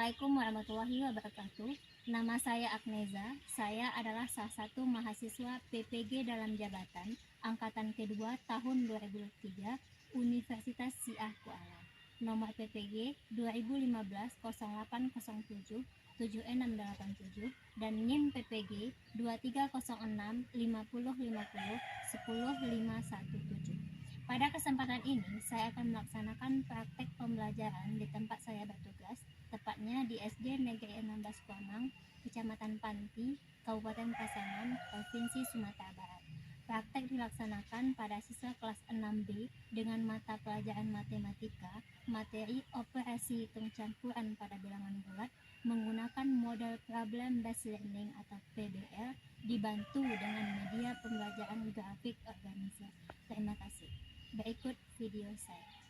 Assalamualaikum warahmatullahi wabarakatuh. Nama saya Agneza. Saya adalah salah satu mahasiswa PPG dalam jabatan angkatan kedua tahun 2003 Universitas Syiah Kuala. Nomor PPG 2015-0807 7687 dan NIM PPG 2306 5050 10517. Pada kesempatan ini, saya akan melaksanakan praktek pembelajaran di tempat saya bertugas, tepatnya di SD Negeri 16 Kuanang, Kecamatan Panti, Kabupaten Pasaman, Provinsi Sumatera Barat. Praktek dilaksanakan pada siswa kelas 6B dengan mata pelajaran matematika, materi operasi hitung campuran pada bilangan bulat, menggunakan model problem based learning atau PBL, dibantu dengan media pembelajaran grafik organisasi. Terima kasih. Berikut video saya.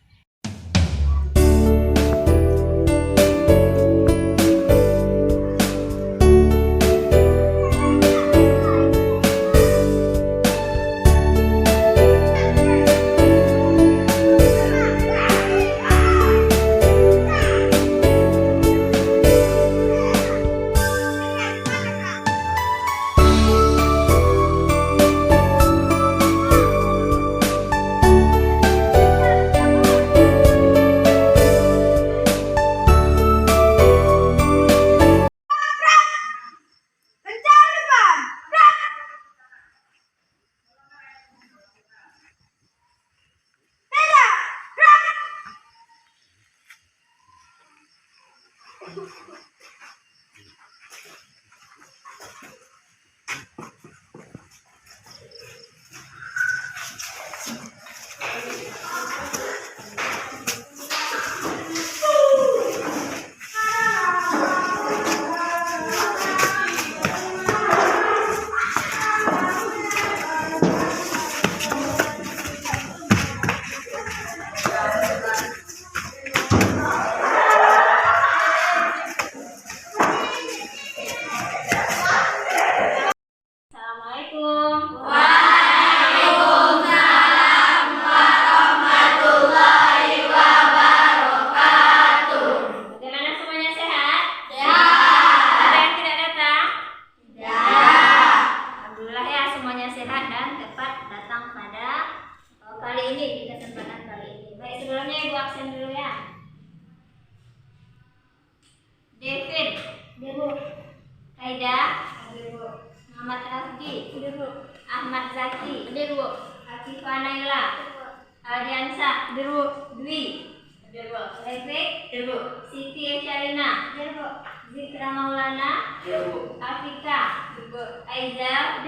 Devin, Aida, Muhammad Rafki, Ahmad Zaki, Afifah Naila, Aldiansa, Dwi, Refik, Siti Echarina, Zikra Maulana, Afika, Aizal,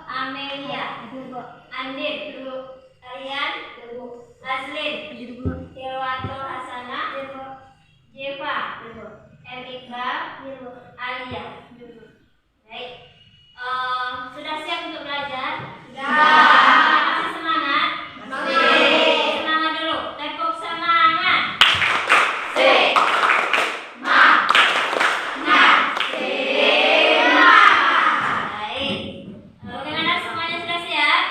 Amelia, Andin, Aryan, Azlin, Hilwatul Hasana, Jeva, Iqbal, Alia. Baik, sudah siap untuk belajar? Masih semangat? Semangat dulu. Tepuk semangat. Baik. Bagaimana semuanya sudah siap?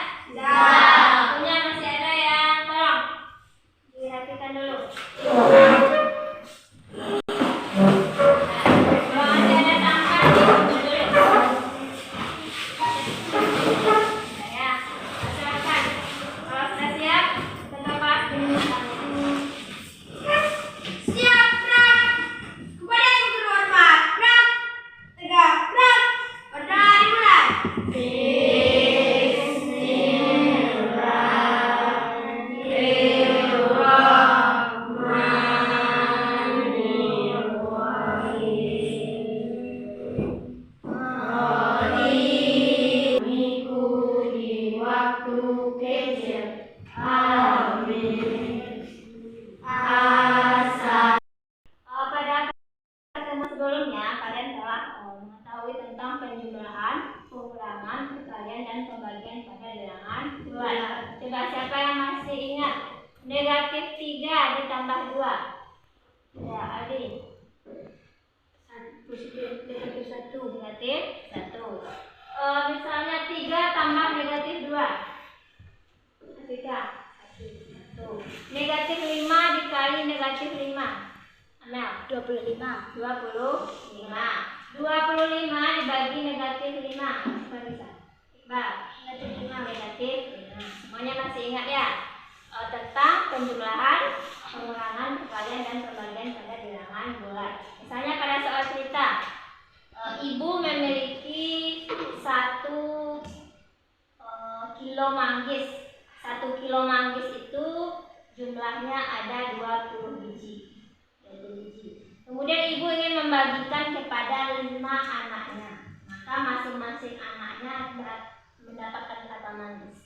Punya masih ada yang tolong dirapikan dulu. Sebelumnya kalian telah mengetahui tentang penjumlahan, pengulangan, perkalian, dan pembagian pada bilangan bulat. Coba siapa yang masih ingat negatif 3 ditambah 2? Ya, Aldi. Negatif 1. Misalnya 3 tambah negatif 2. Afika. 1. Negatif 5 dikali negatif 5. 6. Nah, 25. 25 dibagi negatif 5. Coba bisa. Iqbal, negatif 5 negatif 5. Semuanya masih ingat ya? Tentang penjumlahan, pengurangan, perkalian, dan pembagian pada bilangan bulat. Misalnya pada soal cerita, ibu memiliki 1 kilo manggis. 1 kilo manggis itu jumlahnya ada 20 biji. Kemudian ibu ingin membagikan kepada 5 anaknya. Maka masing-masing anaknya mendapatkan berapa manggis?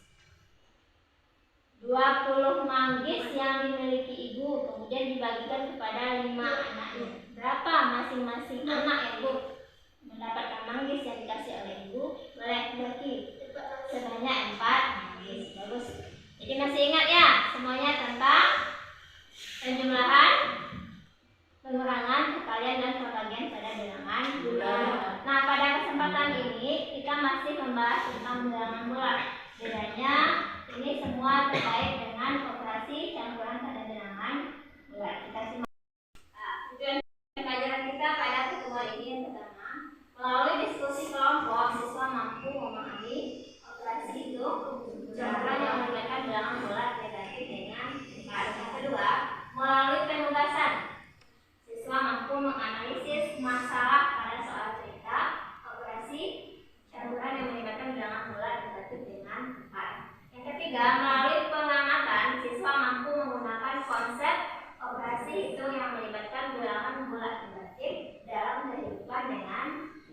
20 manggis yang dimiliki ibu kemudian dibagikan kepada 5 anaknya. Berapa masing-masing anak yang ibu mendapatkan manggis yang dikasih oleh ibu? Boleh bagi sebanyak 4 manggis. Bagus. Jadi masih ingat ya semuanya tentang penjumlahan, pengurangan, perkalian, dan pembagian pada bilangan bulat. Nah, pada kesempatan ini kita masih membahas tentang bilangan bulat. Bedanya ini semua terkait dengan operasi campuran pada bilangan bulat. Kita simak. Tujuan pelajaran kita pada pertemuan ini yang pertama, melalui diskusi kelompok siswa mampu memahami operasi itu campuran yang melibatkan bilangan bulat negatif dengan 4. Yang kedua, melalui penugasan siswa mampu menganalisis masalah pada soal cerita operasi campuran yang melibatkan bilangan bulat negatif dengan 4. Yang ketiga, melalui pengamatan siswa mampu menggunakan konsep operasi hitung yang melibatkan bilangan bulat negatif dalam kehidupan dengan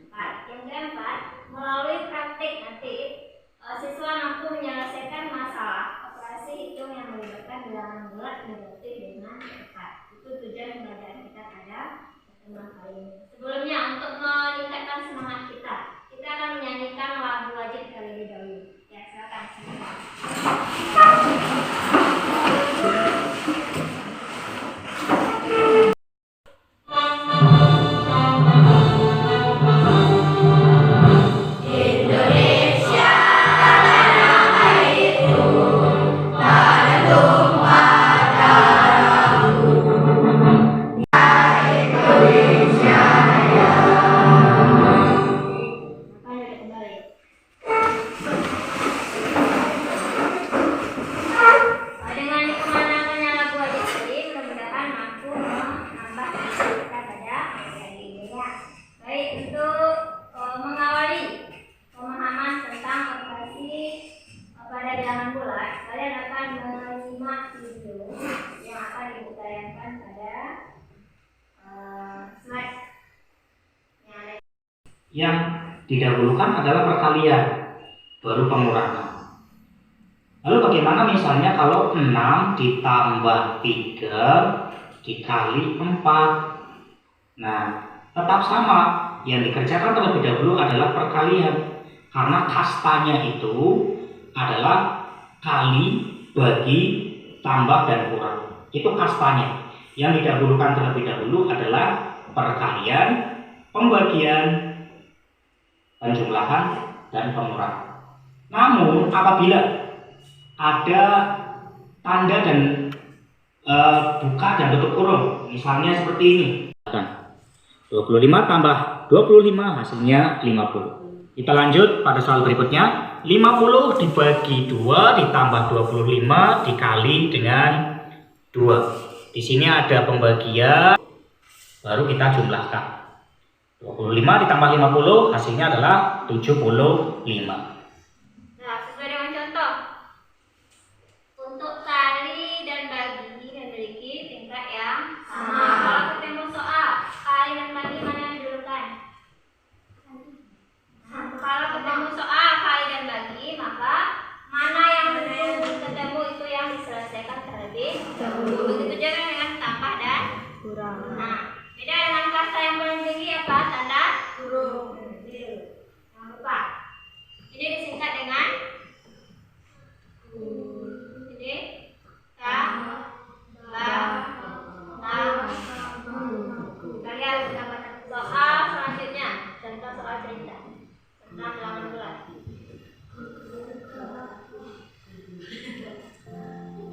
4. Yang keempat, melalui praktik nanti siswa mampu menyelesaikan masalah operasi hitung yang melibatkan bilangan bulat negatif dengan 4. Itu tujuan pembelajaran kita pada pertemuan kali ini. Sebelumnya, untuk meningkatkan semangat kita akan menyanyikan lagu wajib terlebih dahulu. Ya, silakan. Yang didahulukan adalah perkalian, baru pengurangan. Lalu bagaimana misalnya kalau 6 ditambah 3 dikali 4? Nah, tetap sama. Yang dikerjakan terlebih dahulu adalah perkalian, karena kastanya itu adalah kali, bagi, tambah, dan kurang. Itu kastanya. Yang didahulukan terlebih dahulu adalah perkalian, pembagian, penjumlahan, dan pengurangan. Namun apabila ada tanda dan buka dan tutup kurung, misalnya seperti ini, 25 tambah 25 hasilnya 50. Kita lanjut pada soal berikutnya. 50 dibagi 2 ditambah 25 dikali dengan 2. Di sini ada pembagian, baru kita jumlahkan. 25 ditambah 50 hasilnya adalah 75. Nah, sesuai dengan contoh. Untuk kali dan bagi memiliki tingkat yang sama. Kalau ketemu soal kali dan bagi mana yang didahulukan? Kalau ketemu soal kali dan bagi, maka mana yang belum ketemu itu yang diselesaikan terlebih dahulu. Begitu juga dengan tambah dan kurang. Nah, beda dengan kasta yang paling tinggi apa? Tanda kurung. Jangan lupa. Ini disingkat dengan ini kalian mendapatkan soal selanjutnya, contoh soal cerita tentang bilangan bulat.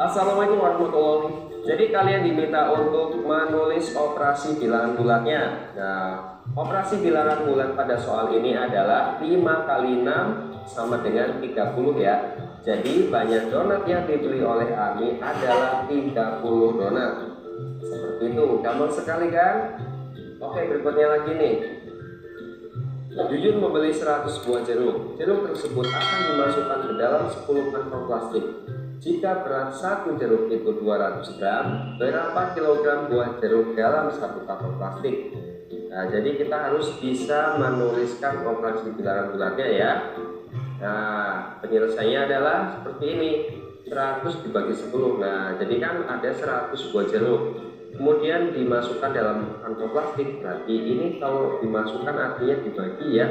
Assalamualaikum warahmatullahi Jadi kalian diminta untuk menulis operasi bilangan bulatnya. Nah, operasi bilangan bulat pada soal ini adalah 5 kali 6 sama dengan 30 ya. Jadi banyak donat yang dibeli oleh Ami adalah 30 donat. Seperti itu, gampang sekali kan? Oke, berikutnya lagi nih. Jujun membeli 100 buah jeruk. Jeruk tersebut akan dimasukkan ke dalam 10 kantong plastik. Jika berat satu jeruk itu 200 gram, berapa kilogram buah jeruk dalam satu kantong plastik? Nah, jadi kita harus bisa menuliskan operasi bilangan bulatnya ya. Nah, penyelesaiannya adalah seperti ini. 100 dibagi 10. Nah, jadi kan ada 100 buah jeruk. Kemudian dimasukkan dalam kantong plastik. Berarti ini kalau dimasukkan artinya dibagi ya.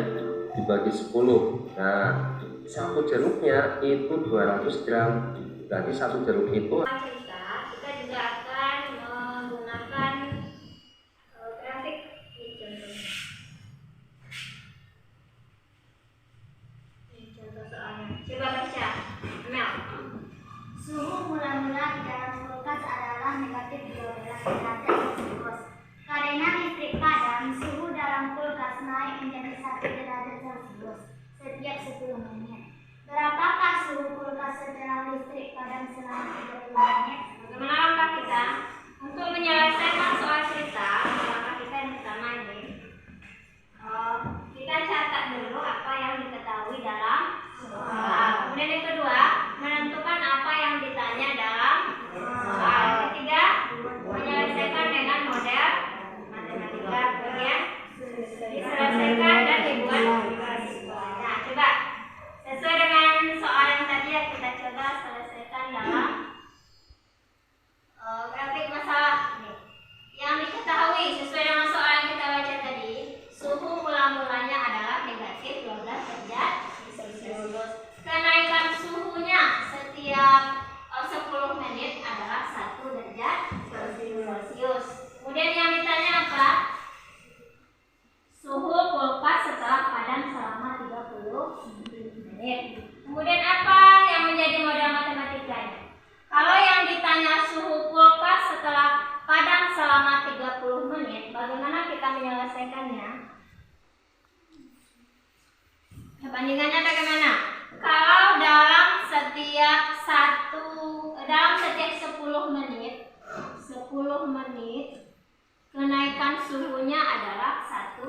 Dibagi 10. Nah, satu jeruknya itu 200 gram. Berarti satu jeruk itu Cerita, kita juga akan menggunakan grafik di contohnya. Ini contoh soalnya. Coba baca. Mel. Suhu mula-mula di dalam kulkas adalah negatif 12 derajat Celcius. Karena listrik padam, suhu dalam kulkas naik menjadi 1 derajat Celcius setiap 10 menit. Berapakah suhu kulkas setelah listrik padam selama 30 menit? Bagaimana langkah kita untuk menyelesaikan soal cerita? Langkah kita yang pertama ini, kita catat dulu apa yang diketahui dalam soal. Kemudian yang kedua, menentukan apa yang ditanya dalam soal. Yang ketiga, menyelesaikan dengan model matematika. Kemudian diselesaikan dan dibuat. Nah, coba sesuai dengan soal yang tadi ya, kita coba selesaikan dalam grafik masalah ini. Yang diketahui sesuai dengan soal yang kita baca tadi, suhu mula-mulanya adalah negatif 12 derajat Celcius. Kenaikan suhunya setiap 10 menit adalah 1 derajat Celcius. Kemudian yang ditanya apa? Suhu kulkas setelah padam selama 30 menit. Kemudian apa yang menjadi model matematikanya? Kalau yang ditanya suhu kulkas setelah padam selama 30 menit, bagaimana kita menyelesaikannya? Perbandingannya bagaimana? Kalau dalam setiap 10 menit, 10 menit kenaikan suhunya adalah 1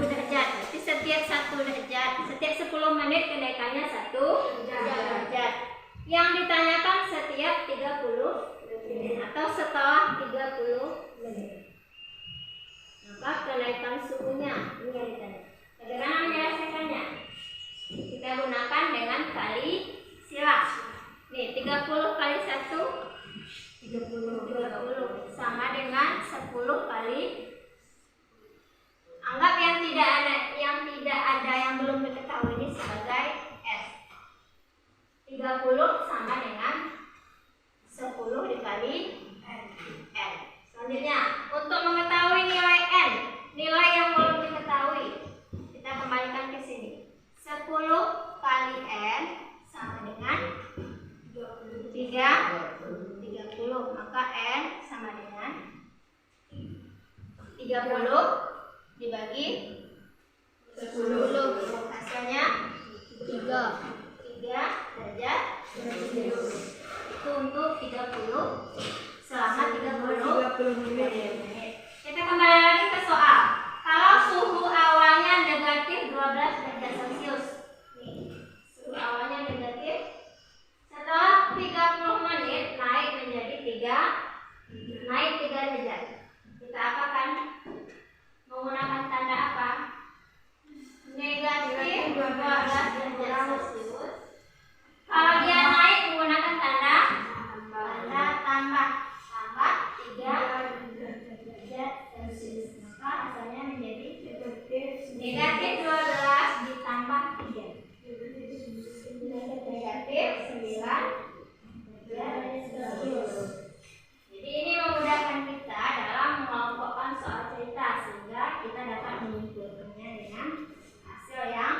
derajat. Jadi setiap 1 derajat, setiap 10 menit kenaikannya 1 derajat. Yang ditanyakan setiap 30 menit atau setelah 30 menit. Maka kenaikan suhunya ini yang ditanya. Bagaimana menyelesaikannya? Kita gunakan dengan kali silang. Nih, 30 kali 1 30 sama dengan 10 kali. Anggap yang tidak ada yang belum diketahui ini sebagai S. 30 sama dengan 10 dikali N. Selanjutnya, untuk mengetahui nilai N, nilai yang belum diketahui, kita kembalikan ke sini. 10 kali N sama dengan 30, maka N sama dengan 30 dibagi 10, hasilnya 3 derajat Celcius. Itu untuk 30 selama 30 menit. Kita kembali lagi ke soal. Kalau suhu awalnya negatif 12 derajat Celcius, suhu awalnya negatif, setelah 30 menit naik menjadi 3 derajat. Kita apakan? Menggunakan tanda apa? Negatif 12 derajat Celcius. Kalau dia naik menggunakan tanda tambah 3 derajat Celcius. Maka hasilnya menjadi negatif 12 ditambah 3. Negatif 9 derajat Celcius. Jadi ini memudahkan kita dalam mengelompokkan soal cerita sehingga kita dapat menyimpulkannya dengan hasil yang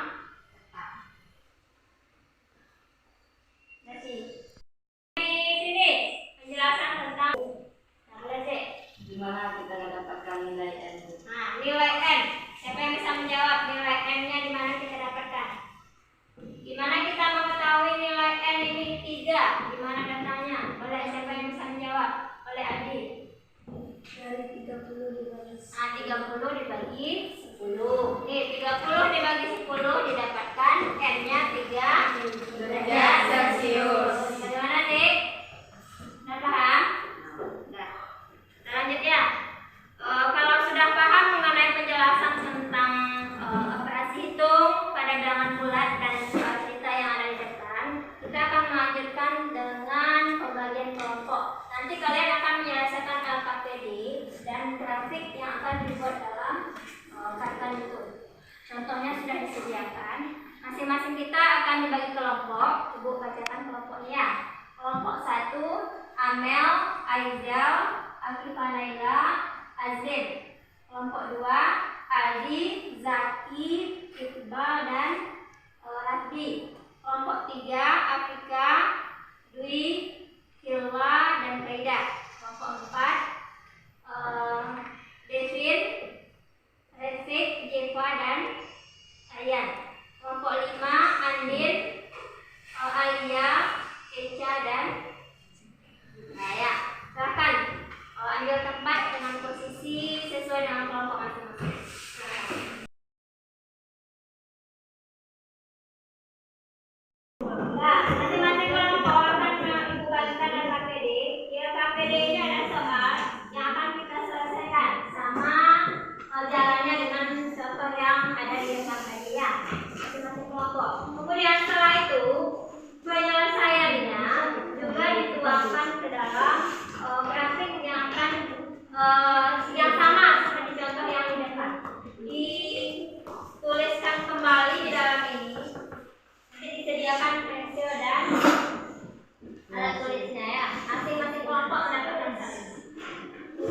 tepat. Contohnya sudah disediakan. Masing-masing kita akan dibagi kelompok. Ibu bacakan kelompoknya. Kelompok 1, Amel, Aizal, Afifah Naila, Azim. Kelompok 2, Aldi, Zaki, Iqbal, dan Raddi. Kelompok 3, Afika, Dwi, Hilwa, dan Faida. Kelompok 4, Devin, Refik, Jeva, dan Ayan. Kelompok 5, Andin, Alia, Eca, dan Naya. Silakan ambil tempat dengan posisi sesuai dengan kelompok masing-masing. Nah, masing-masing kelompok akan ibu bagikan dan KPD. Ya, KPD ini ada soal yang akan kita selesaikan sama jalannya dengan contoh yang ada di depan tadi ya. Masing-masing kelompok. Kemudian setelah itu penyelesaiannya juga dituangkan ke dalam grafik yang akan yang sama seperti contoh yang di depan. Dituliskan kembali di dalam ini. Nanti disediakan pensil dan alat tulisnya ya. Masing-masing kelompok mendapatkan satu.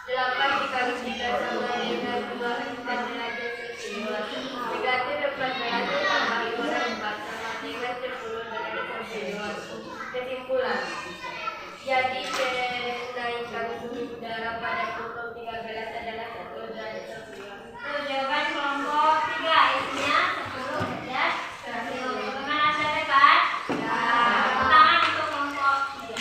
8 dikali 3 sama dengan 24 derajat Celcius. Negatif 4 derajat tambah 4 sama dengan 10 derajat Celcius. Kesimpulan. Jadi kenaikan suhu udara pada pukul 13 adalah 10 derajat Celcius. Jawaban kelompok 3 isinya 10 derajat Celcius. Bagaimana hasilnya kan? Tepuk tangan untuk kelompok 3.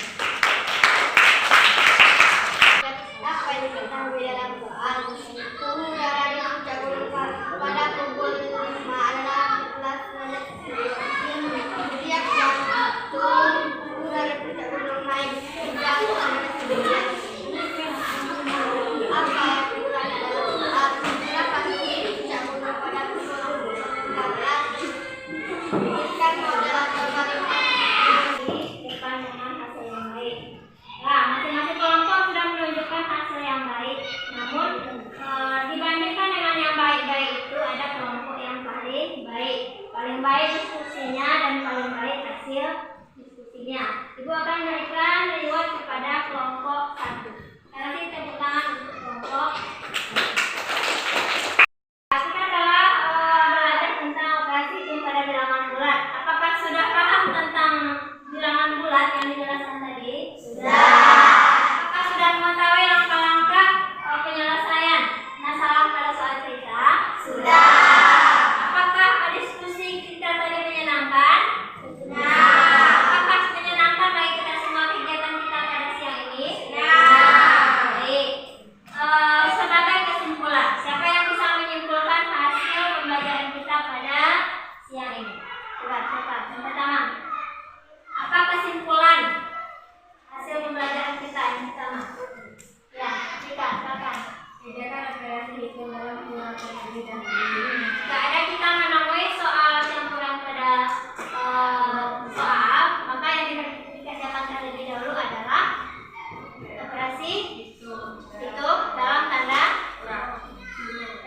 Apa yang diketahui dalam soal suhu udara di puncak gunung pada pukul 5 adalah 14 derajat Celcius. Setiap jam suhu udara di puncak gunung naik sejak sebelumnya. Apa yang diketahui dalam soal berapa suhu di puncak gunung pada pukul 15? Inginkan modelan kalimat di depan dengan hasil yang baik. Nah, masing-masing kelompok sudah menunjukkan hasil yang baik. Namun dibandingkan dengan yang baik-baik itu ada kelompok yang paling baik. Paling baik diskusinya dan paling baik hasil diskusinya. Ibu akan memberikan reward kepada kelompok 1. Kasih tepuk tangan untuk kelompok 1. Kita telah belajar tentang operasi hitung pada bilangan bulat. Apakah sudah paham tentang bilangan bulat yang dijelaskan tadi? Sudah. Apakah sudah mengetahui langkah-langkah penyelesaian masalah pada soal cerita? Sudah. Apakah diskusi kita tadi menyenangkan? Sudah. Apakah menyenangkan bagi kita semua kegiatan kita pada siang ini? Sudah. Baik. Sebagai kesimpulan, siapa yang bisa menyimpulkan hasil pembelajaran kita pada siang ini? Coba, siapa? Yang pertama. Apa kesimpulan hasil pembelajaran kita yang pertama? Ya, kita silakan. Bedakan operasi hitung dalam dua terlebih dahulu. Jika ada kita menemui soal campuran pada soal, maka yang dikerjakan terlebih dahulu adalah operasi hitung dalam tanda kurang.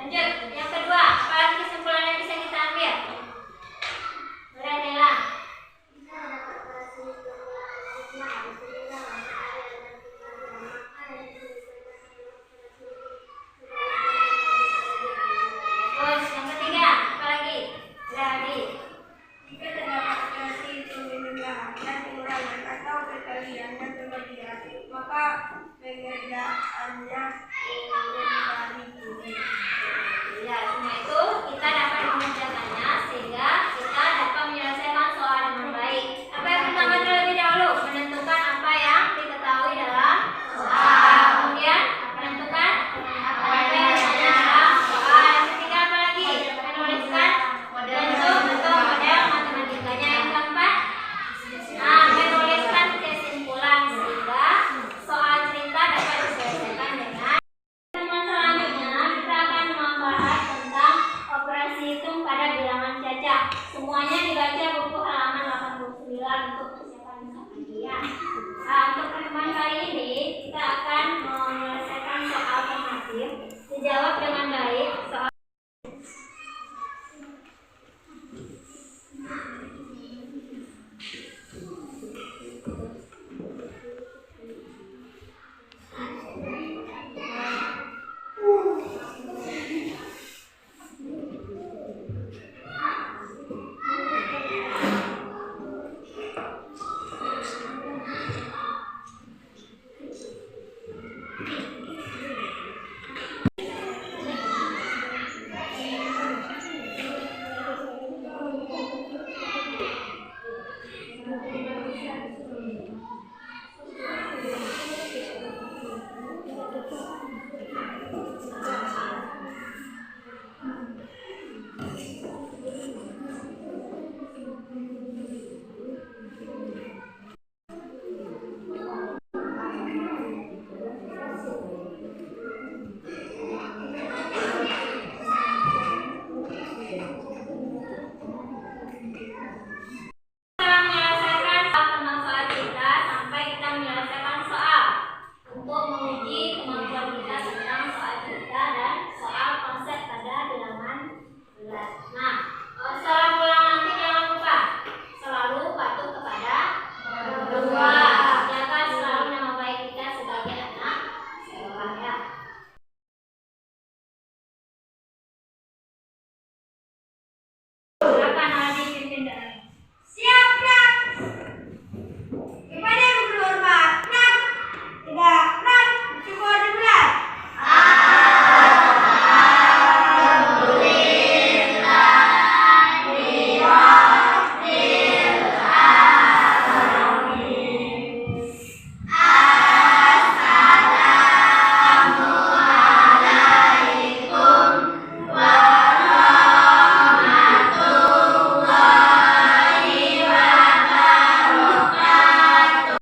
Lanjut, yang kedua, apalagi kesimpulan yang bisa kita ambil? Boleh Nela. Terus yang ketiga, apa lagi? Jadi Jika terdapat operasi hitung bilangan dan pengurangan atau perkalian dan pembagian, maka pengerjaannya